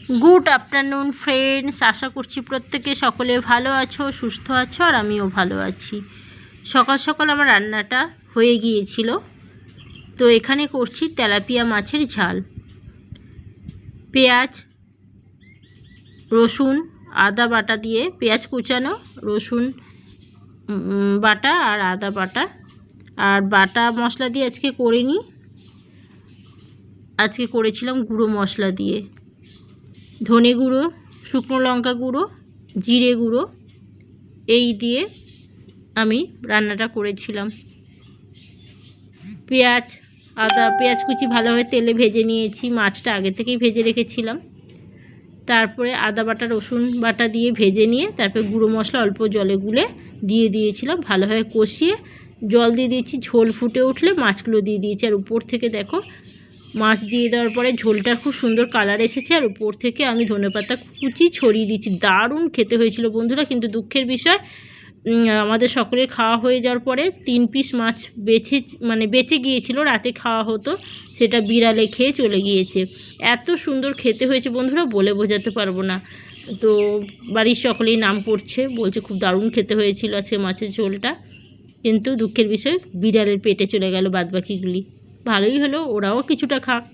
Good afternoon friends, আশা করছি প্রত্যেকে সকলে ভালো আছো, সুস্থ আছো, আর আমিও ভালো আছি। সকাল সকাল আমার রান্নাটা হয়ে গিয়েছিল। তো এখানে করছি তেলাপিয়া মাছের ঝাল। পেঁয়াজ, রসুন, আদা বাটা দিয়ে, পেঁয়াজ কুচানো, রসুন বাটা আর আদা বাটা, আর বাটা মশলা দিয়ে আজকে করিনি, আজকে করেছিলাম গুঁড়ো মশলা দিয়ে। ধনে গুঁড়ো, শুকনো লঙ্কা গুঁড়ো, জিরে গুঁড়ো এই দিয়ে আমি রান্নাটা করেছিলাম। পেঁয়াজ কুচি ভালোভাবে তেলে ভেজে নিয়েছি, মাছটা আগে থেকেই ভেজে রেখেছিলাম। তারপরে আদা বাটা রসুন বাটা দিয়ে ভেজে নিয়ে তারপরে গুঁড়ো মশলা অল্প জলে গুলে দিয়ে দিয়েছিলাম, ভালোভাবে কষিয়ে জল দিয়ে দিয়েছি। ঝোল ফুটে উঠলে মাছগুলো দিয়ে দিয়েছি, আর উপর থেকে দেখো মাছ দিয়ে দেওয়ার পরে ঝোলটার খুব সুন্দর কালার এসেছে, আর উপর থেকে আমি ধনেপাতা কুচি ছড়িয়ে দিচ্ছি। দারুণ খেতে হয়েছিল বন্ধুরা, কিন্তু দুঃখের বিষয় আমাদের সকলের খাওয়া হয়ে যাওয়ার পরে 3 পিস মাছ বেঁচে গিয়েছিল, রাতে খাওয়া হতো, সেটা বিড়ালে খেয়ে চলে গিয়েছে। এত সুন্দর খেতে হয়েছে বন্ধুরা, বলে বোঝাতে পারবো না। তো বাড়ির সকলেই নাম করছে, বলছে খুব দারুণ খেতে হয়েছিল আজকে মাছের ঝোলটা, কিন্তু দুঃখের বিষয় বিড়ালের পেটে চলে গেল বাদবাকিগুলি। ভালোই হলো, ওরাও কিছুটা খাক।